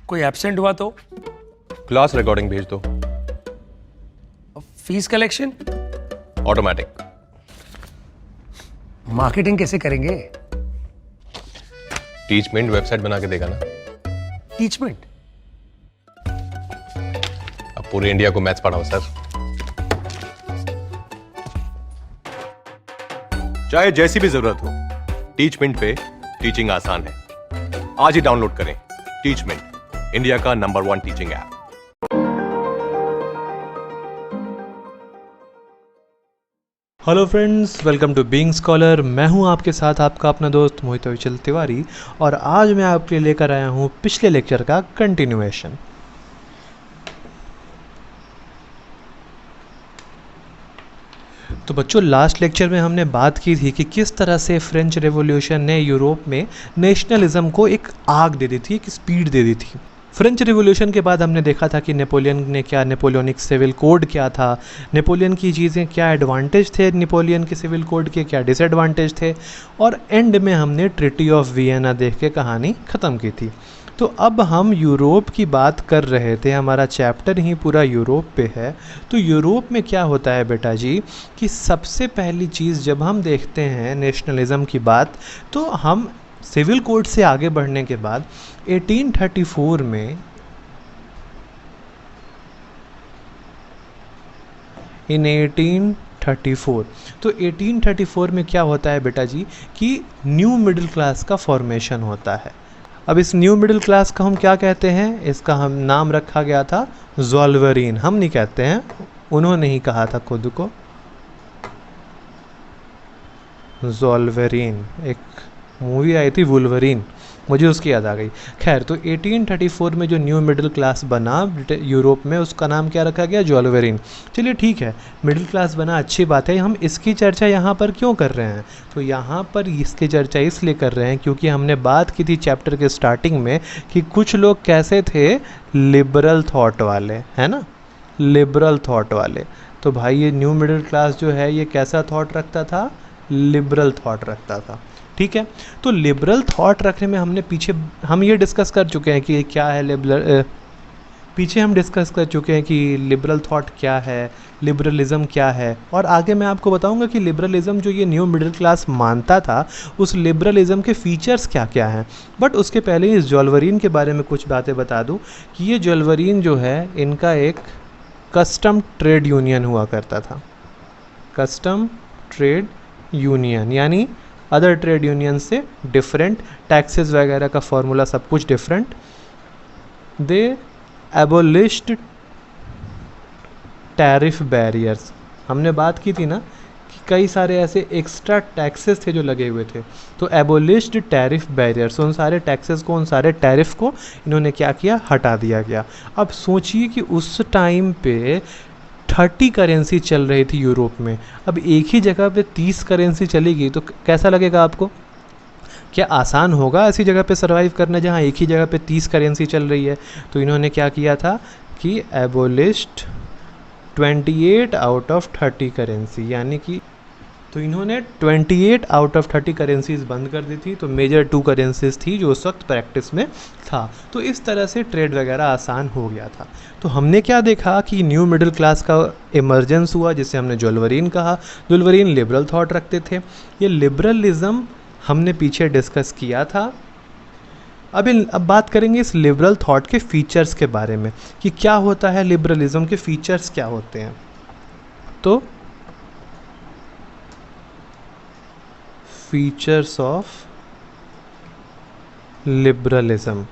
कोई एब्सेंट हुआ तो? क्लास रिकॉर्डिंग भेज दो। Fees collection? ऑटोमेटिक। मार्केटिंग कैसे करेंगे? टीचमेंट वेबसाइट बना के देगा ना। टीचमेंट? अब पूरे इंडिया को मैथ्स पढ़ाओ सर। चाहे जैसी भी जरूरत हो, टीचमेंट पे टीचिंग आसान है। आज ही डाउनलोड करें टीचमेंट, इंडिया का number 1 teaching app. Hello friends, welcome to being scholar. मैं हूं आपके साथ आपका अपना दोस्त मोहित अविचल तिवारी और आज मैं आपके लिए लेकर आया हूं पिछले लेक्चर का कंटिन्यूएशन। तो बच्चों, लास्ट लेक्चर में हमने बात की थी कि किस तरह से फ्रेंच रेवोल्यूशन ने यूरोप में नेशनलिज्म को एक आग दे दी थी, एक स्पीड दे दी थी। फ्रेंच रिवॉल्यूशन के बाद हमने देखा था कि नेपोलियन ने क्या, नेपोलियनिक सिविल कोड क्या था, नेपोलियन की चीज़ें क्या एडवांटेज थे, नेपोलियन के सिविल कोड के क्या डिसएडवांटेज थे, और एंड में हमने ट्रीटी ऑफ वियना देख के कहानी ख़त्म की थी। तो अब हम यूरोप की बात कर रहे थे, हमारा चैप्टर ही पूरा यूरोप पे है। तो यूरोप में क्या होता है बेटा जी कि सबसे पहली चीज़ जब हम देखते हैं नेशनलिज्म की बात, तो हम सिविल कोड से आगे बढ़ने के बाद 1834 में इन 1834 तो 1834 में क्या होता है बेटा जी कि न्यू मिडिल क्लास का फॉर्मेशन होता है। अब इस न्यू मिडिल क्लास का हम क्या कहते हैं, इसका हम नाम रखा गया था ज़ोल्वेरिन। हम नहीं कहते हैं, उन्होंने ही कहा था खुद को ज़ोल्वेरिन। एक मूवी आई थी वुल्वरीन, मुझे उसकी याद आ गई। खैर, तो 1834 में जो न्यू मिडिल क्लास बना यूरोप में, उसका नाम क्या रखा गया, ज़ोल्वेरिन। चलिए ठीक है, मिडिल क्लास बना, अच्छी बात है। हम इसकी चर्चा यहाँ पर क्यों कर रहे हैं? तो यहाँ पर इसकी चर्चा इसलिए कर रहे हैं क्योंकि हमने बात की थी चैप्टर के स्टार्टिंग में कि कुछ लोग कैसे थे, लिबरल थॉट वाले, है ना, लिबरल थॉट वाले। तो भाई ये न्यू मिडिल क्लास जो है ये कैसा थॉट रखता था, लिबरल थॉट रखता था। ठीक है, तो लिबरल थॉट रखने में हमने पीछे हम ये डिस्कस कर चुके हैं कि क्या है पीछे हम डिस्कस कर चुके हैं कि लिबरल थॉट क्या है, लिबरलिज्म क्या है, और आगे मैं आपको बताऊंगा कि लिबरलिज्म जो ये न्यू मिडिल क्लास मानता था, उस लिबरलिज्म के फीचर्स क्या क्या हैं। बट उसके पहले इस ज़ोल्वेरिन के बारे में कुछ बातें बता दूं कि ये ज़ोल्वेरिन जो है इनका एक कस्टम ट्रेड यूनियन हुआ करता था। कस्टम ट्रेड यूनियन यानी अदर ट्रेड यूनियन से डिफरेंट, टैक्सेस वगैरह का फॉर्मूला सब कुछ डिफरेंट। दे एबोलिश्ड टैरिफ बैरियर्स। हमने बात की थी ना कि कई सारे ऐसे एक्स्ट्रा टैक्सेस थे जो लगे हुए थे, तो एबोलिश्ड टैरिफ बैरियर्स, उन सारे टैक्सेस को, उन सारे टैरिफ को इन्होंने क्या किया, हटा दिया गया। अब सोचिए कि उस टाइम पे 30 करेंसी चल रही थी यूरोप में। अब एक ही जगह पे 30 करेंसी चलेगी तो कैसा लगेगा आपको? क्या आसान होगा ऐसी जगह पे सरवाइव करना जहाँ एक ही जगह पे 30 करेंसी चल रही है? तो इन्होंने क्या किया था कि एबोलिश्ड 28 आउट ऑफ 30 करेंसी, यानी कि तो इन्होंने 28 आउट ऑफ 30 करेंसीज बंद कर दी थी। तो मेजर 2 करेंसीज थी जो उस वक्त प्रैक्टिस में था। तो इस तरह से ट्रेड वगैरह आसान हो गया था। तो हमने क्या देखा कि न्यू मिडिल क्लास का इमर्जेंस हुआ, जिसे हमने ज़ोल्वेरिन कहा। ज़ोल्वेरिन लिबरल थॉट रखते थे। ये लिबरलिज्म हमने पीछे डिस्कस किया था। अब बात करेंगे इस लिबरल थॉट के फीचर्स के बारे में कि क्या होता है, लिबरलिज्म के फीचर्स क्या होते हैं। तो फीचर्स ऑफ लिबरलिज्म,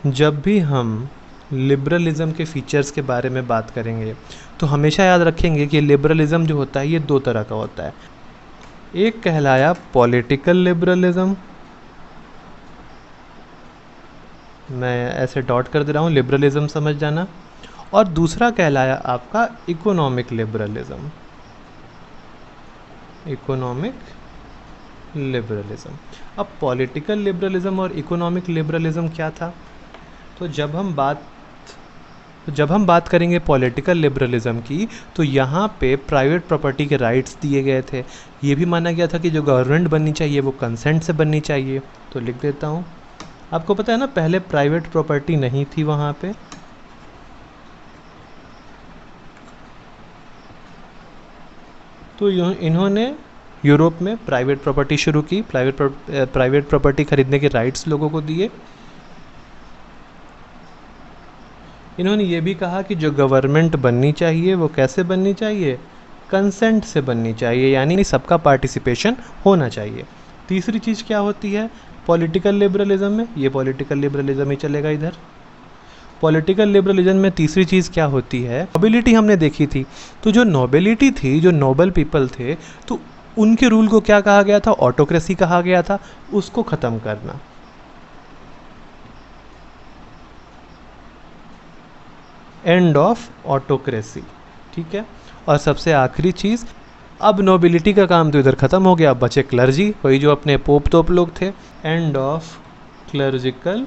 जब भी हम लिबरलिज्म के फीचर्स के बारे में बात करेंगे तो हमेशा याद रखेंगे कि लिबरलिज्म जो होता है ये 2 तरह का होता है। एक कहलाया पॉलिटिकल लिबरलिज्म, मैं ऐसे डॉट कर दे रहा हूँ, लिबरलिज्म समझ जाना, और दूसरा कहलाया आपका इकोनॉमिक लिबरलिज्म। Economic liberalism. अब पॉलिटिकल लिबरलिज्म और इकोनॉमिक लिबरलिज्म क्या था? तो जब हम बात करेंगे पॉलिटिकल लिबरलिज्म की, तो यहाँ पे प्राइवेट प्रॉपर्टी के राइट्स दिए गए थे। ये भी माना गया था कि जो गवर्नमेंट बननी चाहिए वो कंसेंट से बननी चाहिए। तो लिख देता हूँ आपको पता है ना, पहले प्राइवेट प्रॉपर्टी नहीं थी वहाँ पे। तो इन्होंने यूरोप में प्राइवेट प्रॉपर्टी शुरू की, प्राइवेट प्रॉपर्टी खरीदने के राइट्स लोगों को दिए। इन्होंने ये भी कहा कि जो गवर्नमेंट बननी चाहिए वो कैसे बननी चाहिए, कंसेंट से बननी चाहिए, यानी सबका पार्टिसिपेशन होना चाहिए। तीसरी चीज़ क्या होती है पॉलिटिकल लिबरलिज्म में, ये पॉलिटिकल लिबरलिज्म ही चलेगा इधर। पॉलिटिकल लिबरलिज्म में तीसरी चीज़ क्या होती है, नोबिलिटी हमने देखी थी। तो जो नोबिलिटी थी, जो नोबल पीपल थे, तो उनके रूल को क्या कहा गया था, ऑटोक्रेसी कहा गया था, उसको ख़त्म करना। एंड ऑफ ऑटोक्रेसी, ठीक है। और सबसे आखिरी चीज़, अब नोबिलिटी का काम तो इधर ख़त्म हो गया, अब बचे क्लर्जी, वही जो अपने पोप तोप लोग थे। एंड ऑफ क्लर्जिकल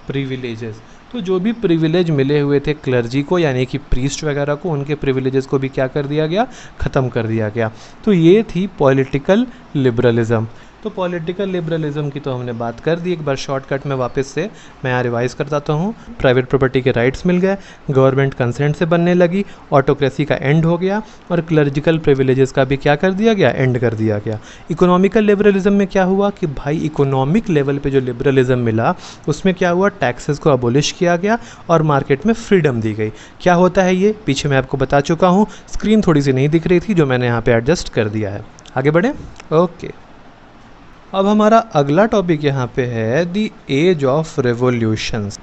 प्रिविलेजेस, तो जो भी प्रिविलेज मिले हुए थे क्लर्जी को, यानी कि प्रीस्ट वगैरह को, उनके प्रिविलेजेस को भी क्या कर दिया गया, ख़त्म कर दिया गया। तो ये थी पॉलिटिकल लिबरलिज्म। तो पॉलिटिकल लिबरलिज्म की तो हमने बात कर दी, एक बार शॉर्टकट में वापस से मैं यहाँ रिवाइज करता हूँ। प्राइवेट प्रॉपर्टी के राइट्स मिल गए, गवर्नमेंट कंसेंट से बनने लगी, ऑटोक्रेसी का एंड हो गया, और क्लर्जिकल प्रिविलेजेस का भी क्या कर दिया गया, एंड कर दिया गया। इकोनॉमिकल लिबरलिज्म में क्या हुआ कि भाई इकोनॉमिक लेवल पे जो लिबरलिज्म मिला उसमें क्या हुआ, टैक्सेस को अबोलिश किया गया और मार्केट में फ्रीडम दी गई। क्या होता है ये पीछे मैं आपको बता चुका हूँ, स्क्रीन थोड़ी सी नहीं दिख रही थी जो मैंने यहाँ पे एडजस्ट कर दिया है। आगे बढ़े, ओके। अब हमारा अगला टॉपिक यहाँ पे है द एज ऑफ रेवोल्यूशंस।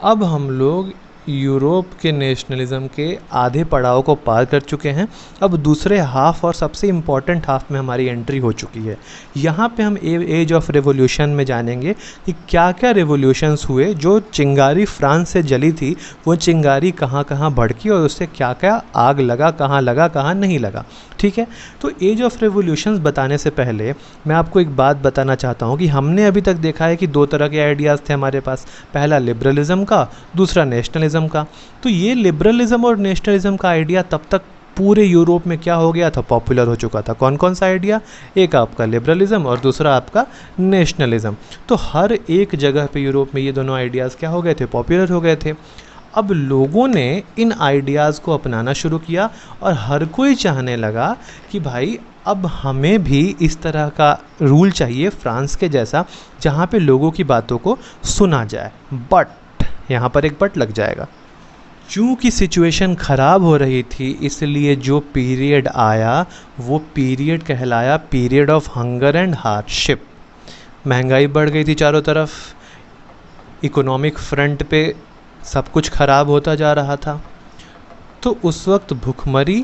अब हम लोग यूरोप के नेशनलिज्म के आधे पड़ाव को पार कर चुके हैं, अब दूसरे हाफ और सबसे इम्पॉर्टेंट हाफ में हमारी एंट्री हो चुकी है। यहाँ पे हम एज ऑफ रेवोल्यूशन में जानेंगे कि क्या क्या रेवोल्यूशंस हुए, जो चिंगारी फ्रांस से जली थी वो चिंगारी कहाँ कहाँ भड़की और उससे क्या क्या आग लगा कहाँ नहीं लगा, ठीक है। तो एज ऑफ रेवोल्यूशंस बताने से पहले मैं आपको एक बात बताना चाहता हूँ कि हमने अभी तक देखा है कि दो तरह के आइडियाज़ थे हमारे पास, पहला लिबरलिज्म का, दूसरा नेशनलिज्म का। तो ये लिबरलिज्म और नेशनलिज्म का आइडिया तब तक पूरे यूरोप में क्या हो गया था, पॉपुलर हो चुका था। कौन कौन सा आइडिया, एक आपका लिबरलिज्म और दूसरा आपका नेशनलिज्म। तो हर एक जगह पे यूरोप में ये दोनों आइडियाज़ क्या हो गए थे, पॉपुलर हो गए थे। अब लोगों ने इन आइडियाज़ को अपनाना शुरू किया और हर कोई चाहने लगा कि भाई अब हमें भी इस तरह का रूल चाहिए फ्रांस के जैसा, जहाँ पे लोगों की बातों को सुना जाए। बट यहाँ पर एक बट लग जाएगा, चूँकि सिचुएशन ख़राब हो रही थी इसलिए जो पीरियड आया वो पीरियड कहलाया period of hunger and hardship. महंगाई बढ़ गई थी चारों तरफ, इकोनॉमिक फ्रंट पे सब कुछ ख़राब होता जा रहा था। तो उस वक्त भुखमरी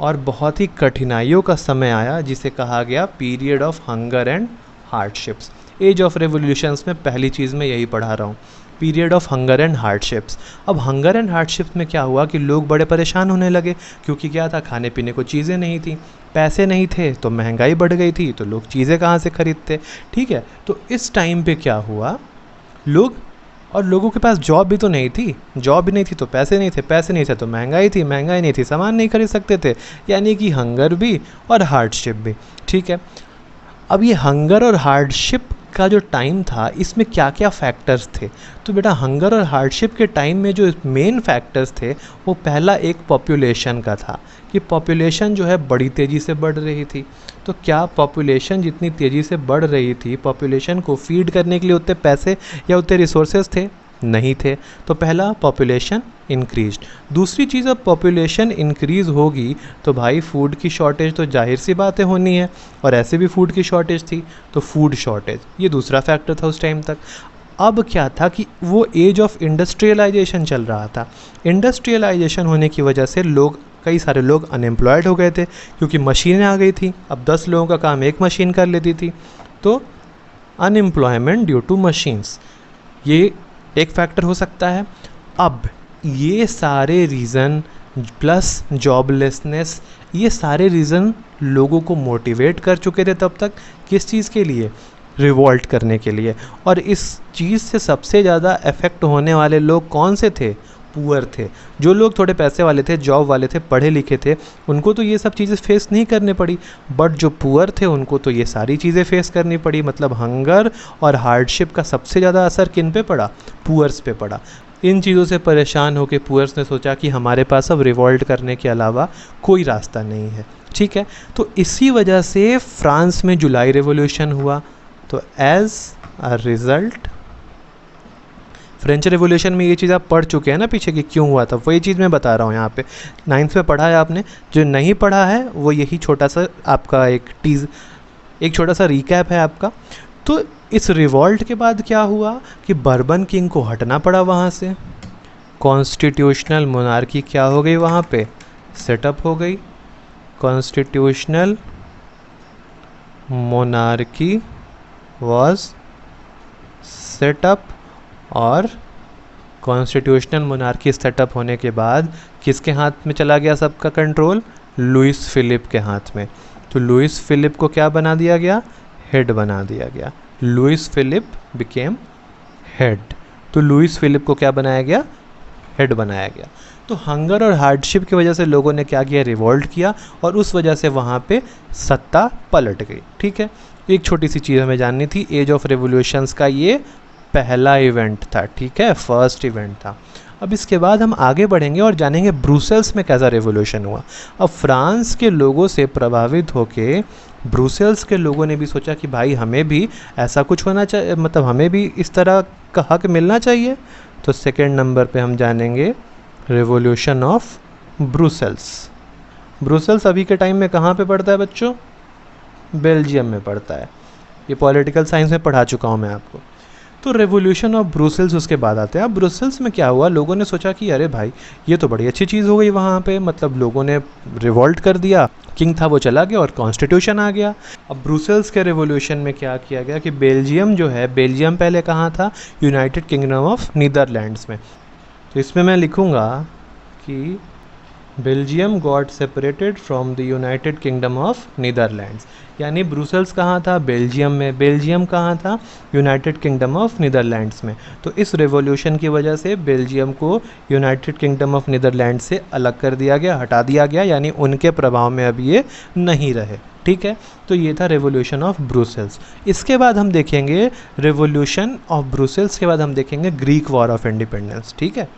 और बहुत ही कठिनाइयों का समय आया जिसे कहा गया period of hunger and hardships. Age of revolutions में पहली चीज़ मैं यही पढ़ा रहा हूँ, period of hunger and hardships. अब हंगर एंड हार्डशिप्स में क्या हुआ कि लोग बड़े परेशान होने लगे, क्योंकि क्या था, खाने पीने को चीज़ें नहीं थी, पैसे नहीं थे, तो महंगाई बढ़ गई थी, तो लोग चीज़ें कहाँ से खरीदते, ठीक है। तो इस टाइम पे क्या हुआ, लोगों के पास जॉब भी तो नहीं थी, जॉब भी नहीं थी तो पैसे नहीं थे, पैसे नहीं थे तो महंगाई थी, महंगाई नहीं थी सामान नहीं खरीद सकते थे, यानी कि हंगर भी और हार्डशिप भी, ठीक है। अब ये हंगर और हार्डशिप का जो टाइम था इसमें क्या क्या फैक्टर्स थे, तो बेटा हंगर और हार्डशिप के टाइम में जो मेन फैक्टर्स थे वो पहला एक पॉपुलेशन का था कि पॉपुलेशन जो है बड़ी तेज़ी से बढ़ रही थी। तो क्या पॉपुलेशन जितनी तेज़ी से बढ़ रही थी, पॉपुलेशन को फीड करने के लिए उतने पैसे या उतने रिसोर्सेज थे, नहीं थे। तो पहला पॉपुलेशन इंक्रीज। दूसरी चीज़, अब पॉपुलेशन इंक्रीज़ होगी तो भाई फूड की शॉर्टेज तो जाहिर सी बातें होनी है, और ऐसे भी फूड की शॉर्टेज थी, तो फूड शॉर्टेज ये दूसरा फैक्टर था उस टाइम तक। अब क्या था कि वो एज ऑफ इंडस्ट्रियलाइजेशन चल रहा था। इंडस्ट्रियलाइजेशन होने की वजह से कई सारे लोग अनएम्प्लॉयड हो गए थे, क्योंकि मशीनें आ गई थी। अब 10 लोगों का काम एक मशीन कर लेती थी, तो अनएम्प्लॉयमेंट ड्यू टू मशीन्स, ये एक फैक्टर हो सकता है। अब ये सारे रीज़न प्लस जॉबलेसनेस, ये सारे रीज़न लोगों को मोटिवेट कर चुके थे तब तक, किस चीज़ के लिए, रिवॉल्ट करने के लिए। और इस चीज़ से सबसे ज़्यादा अफेक्ट होने वाले लोग कौन से थे, पुअर थे, जो लोग थोड़े पैसे वाले थे, जॉब वाले थे, पढ़े लिखे थे, उनको तो ये सब चीज़ें फेस नहीं करनी पड़ी, बट जो पुअर थे उनको तो ये सारी चीज़ें फेस करनी पड़ी। मतलब हंगर और हार्डशिप का सबसे ज़्यादा असर किन पे पड़ा? पुअर्स पे पड़ा। इन चीज़ों से परेशान होकर पुअर्स ने सोचा कि हमारे पास अब रिवॉल्ट करने के अलावा कोई रास्ता नहीं है, ठीक है। तो इसी वजह से फ्रांस में जुलाई रेवोल्यूशन हुआ। तो as a result, French revolution में ये चीज़ आप पढ़ चुके हैं ना पीछे कि क्यों हुआ था, वही चीज़ मैं बता रहा हूँ यहाँ पे। 9th में पढ़ा है आपने, जो नहीं पढ़ा है वो यही छोटा सा आपका एक छोटा सा रिकैप है आपका। तो इस रिवॉल्ट के बाद क्या हुआ कि बर्बन किंग को हटना पड़ा वहाँ से, कॉन्स्टिट्यूशनल मोनार्की क्या हो गई वहाँ पे? सेटअप हो गई। कॉन्स्टिट्यूशनल मोनार्की वॉज सेटअप, और कॉन्स्टिट्यूशनल मोनार्की सेटअप होने के बाद किसके हाथ में चला गया सबका कंट्रोल? लुइस फिलिप के हाथ में। तो लुइस फिलिप को क्या बना दिया गया? हेड बना दिया गया। Louis Philippe became head. तो लुइस फिलिप को क्या बनाया गया? हेड बनाया गया। तो हंगर और हार्डशिप की वजह से लोगों ने क्या किया? रिवॉल्ट किया, और उस वजह से वहाँ पे सत्ता पलट गई, ठीक है। एक छोटी सी चीज़ हमें जाननी थी, एज ऑफ रेवोल्यूशंस का ये पहला इवेंट था, ठीक है, फर्स्ट इवेंट था। अब इसके बाद हम आगे बढ़ेंगे और जानेंगे ब्रुसेल्स में कैसा रेवोल्यूशन हुआ। अब फ्रांस के लोगों से प्रभावित होके ब्रुसेल्स के लोगों ने भी सोचा कि भाई हमें भी ऐसा कुछ होना चाहिए, मतलब हमें भी इस तरह का हक मिलना चाहिए। तो सेकेंड नंबर पे हम जानेंगे रेवोल्यूशन ऑफ ब्रुसेल्स। ब्रुसेल्स अभी के टाइम में कहाँ पे पड़ता है बच्चों? बेल्जियम में पड़ता है। ये पॉलिटिकल साइंस में पढ़ा चुका हूँ मैं आपको। तो रेवोल्यूशन ऑफ ब्रुसेल्स उसके बाद आते हैं। अब ब्रुसेल्स में क्या हुआ, लोगों ने सोचा कि अरे भाई ये तो बड़ी अच्छी चीज़ हो गई वहाँ पे, मतलब लोगों ने रिवॉल्ट कर दिया, किंग था वो चला गया और कॉन्स्टिट्यूशन आ गया। अब ब्रुसेल्स के रेवोल्यूशन में क्या किया गया कि बेल्जियम जो है, बेल्जियम पहले कहाँ था? यूनाइटेड किंगडम ऑफ नीदरलैंड्स में। तो इसमें मैं लिखूँगा कि Belgium got separated from the United kingdom of Netherlands. यानी ब्रुसेल्स कहाँ था? बेल्जियम में। बेल्जियम कहाँ था? यूनाइटेड किंगडम ऑफ नीदरलैंड्स में। तो इस रेवोल्यूशन की वजह से बेल्जियम को यूनाइटेड किंगडम ऑफ नीदरलैंड्स से अलग कर दिया गया, हटा दिया गया, यानी उनके प्रभाव में अब ये नहीं रहे, ठीक है। तो ये था रेवोल्यूशन ऑफ ब्रुसेल्स। इसके बाद हम देखेंगे रेवोल्यूशन ऑफ ब्रुसेल्स के बाद हम देखेंगे ग्रीक वॉर ऑफ इंडिपेंडेंस, ठीक है।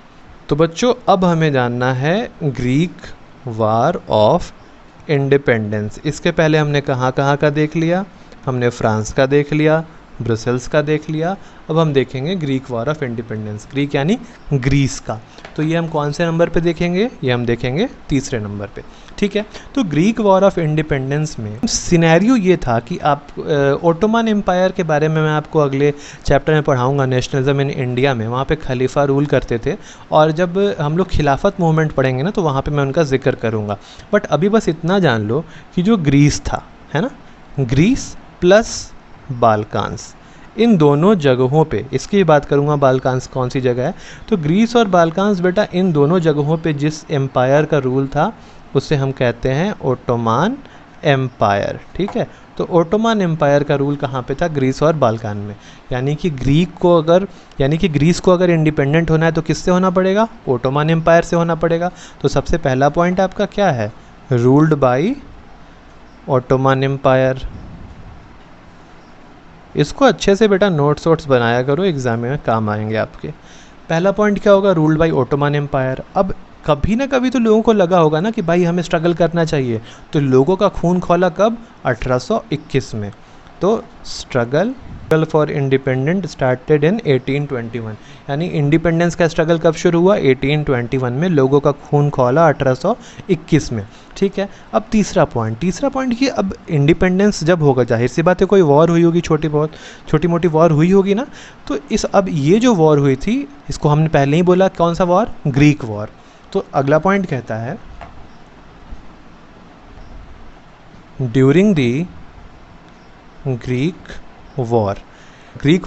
तो बच्चों अब हमें जानना है ग्रीक वार ऑफ इंडिपेंडेंस। इसके पहले हमने कहाँ कहाँ का देख लिया? हमने फ्रांस का देख लिया, ब्रुसेल्स का देख लिया। अब हम देखेंगे Greek war of independence, Greek यानी ग्रीस का। तो ये हम कौन से नंबर पे देखेंगे? ये हम देखेंगे तीसरे नंबर पे, ठीक है। तो ग्रीक वॉर ऑफ इंडिपेंडेंस में सिनेरियो ये था कि आप ओटोमन एम्पायर के बारे में मैं आपको अगले चैप्टर में पढ़ाऊंगा, नेशनलिज्म इन इंडिया में। वहाँ पे खलीफा रूल करते थे, और जब हम लोग खिलाफत मूवमेंट पढ़ेंगे ना तो वहाँ पे मैं उनका जिक्र करूँगा। बट अभी बस इतना जान लो कि जो ग्रीस था, है ना, ग्रीस प्लस बाल्कान्स, इन दोनों जगहों पे, इसकी बात करूँगा बाल्कान्स कौन सी जगह है। तो ग्रीस और बाल्कान्स बेटा, इन दोनों जगहों पे जिस एम्पायर का रूल था उसे हम कहते हैं ओटोमान एम्पायर, ठीक है। तो ओटोमान एम्पायर का रूल कहाँ पे था? ग्रीस और बाल्कान में। यानी कि ग्रीस को अगर इंडिपेंडेंट होना है तो किससे होना पड़ेगा? ओटोमान एम्पायर से होना पड़ेगा। तो सबसे पहला पॉइंट आपका क्या है? Ruled by Ottoman empire. इसको अच्छे से बेटा नोट्स वोट्स बनाया करो, एग्जाम में काम आएंगे आपके। पहला पॉइंट क्या होगा? Ruled by Ottoman empire. अब कभी ना कभी तो लोगों को लगा होगा ना कि भाई हमें स्ट्रगल करना चाहिए, तो लोगों का खून खौला कब? 1821 में। तो struggle for independent started in 1821, यानी इंडिपेंडेंस का स्ट्रगल कब शुरू हुआ? 1821 में। लोगों का खून खौला 1821 में, ठीक है। अब तीसरा पॉइंट कि अब इंडिपेंडेंस जब होगा, जाहिर सी बात है कोई वॉर हुई होगी, छोटी मोटी वॉर हुई होगी ना। तो अब ये जो वॉर हुई थी, इसको हमने पहले ही बोला, कौन सा वॉर? Greek war. तो अगला पॉइंट कहता है ड्यूरिंग द ग्रीक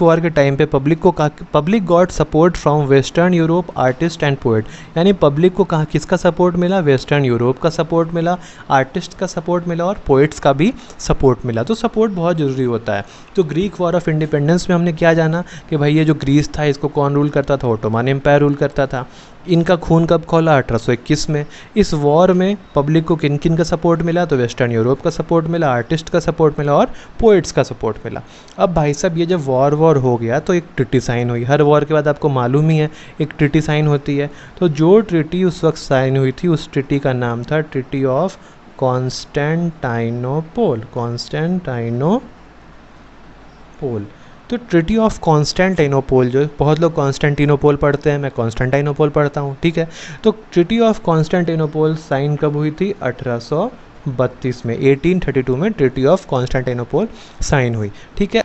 वॉर के टाइम पे public got support from western Europe artist and poet. यानी पब्लिक को कहाँ किसका सपोर्ट मिला? वेस्टर्न यूरोप का सपोर्ट मिला, आर्टिस्ट का सपोर्ट मिला और पोएट्स का भी सपोर्ट मिला। तो सपोर्ट बहुत ज़रूरी होता है। तो ग्रीक वॉर ऑफ इंडिपेंडेंस में हमने क्या जाना कि भाई ये जो ग्रीस था इसको कौन रूल करता था? ओटोमान एम्पायर रूल करता था। इनका खून कब खौला? 1821 में। इस वॉर में पब्लिक को किन किन का सपोर्ट मिला? तो वेस्टर्न यूरोप का सपोर्ट मिला, आर्टिस्ट का सपोर्ट मिला और पोइट्स का सपोर्ट मिला। अब भाई साहब ये जब वॉर हो गया तो एक ट्रिटी साइन हुई। हर वॉर के बाद आपको मालूम ही है एक ट्रिटी साइन होती है। तो जो ट्रिटी उस वक्त साइन हुई थी उस ट्रिटी का नाम था ट्रिटी ऑफ कॉन्स्टेंटाइनोपोल। तो ट्रिटी ऑफ कॉन्स्टेंटाइनोपोल, जो बहुत लोग कॉन्स्टेंटिनोपोल पढ़ते हैं, मैं कॉन्स्टेंटाइनोपोल पढ़ता हूँ, ठीक है। तो ट्रिटी ऑफ कॉन्स्टेंटिनोपोल साइन कब हुई थी? 1832 में। 1832 में ट्रिटी ऑफ कॉन्स्टेंटाइनोपोल साइन हुई, ठीक है।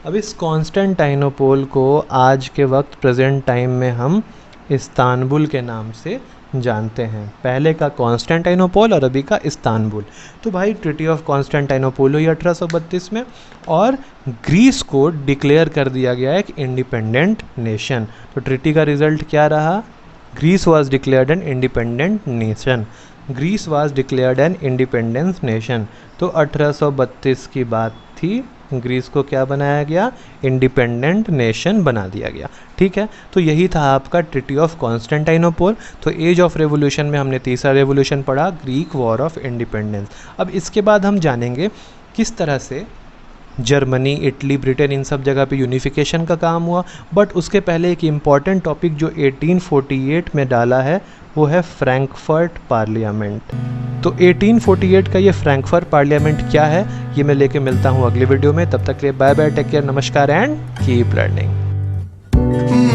अब इस कॉन्स्टेंटाइनोपोल को आज के वक्त प्रेजेंट टाइम में हम इस्तांबुल के नाम से जानते हैं। पहले का कॉन्स्टेंटाइनोपोल और अभी का इस्तांबुल। तो भाई ट्रिटी ऑफ कॉन्स्टेंटाइनोपोल हुई 1832 में और ग्रीस को डिक्लेयर कर दिया गया एक इंडिपेंडेंट नेशन। तो ट्रिटी का रिजल्ट क्या रहा? Greece was declared an independent nation. Greece was declared an independence nation. तो 1832 की बात थी, ग्रीस को क्या बनाया गया? इंडिपेंडेंट नेशन बना दिया गया, ठीक है। तो यही था आपका ट्रिटी ऑफ कॉन्स्टेंटाइनोपोल। तो एज ऑफ रेवोल्यूशन में हमने तीसरा रेवोल्यूशन पढ़ा, ग्रीक वॉर ऑफ इंडिपेंडेंस। अब इसके बाद हम जानेंगे किस तरह से जर्मनी, इटली, ब्रिटेन, इन सब जगह पे यूनिफिकेशन का काम हुआ। बट उसके पहले एक इम्पॉर्टेंट टॉपिक जो 1848 में डाला है वो है फ्रैंकफर्ट पार्लियामेंट। तो 1848 का ये फ्रैंकफर्ट पार्लियामेंट क्या है ये मैं लेके मिलता हूँ अगले वीडियो में। तब तक के लिए बाय बाय, टेक केयर, नमस्कार एंड कीप लर्निंग।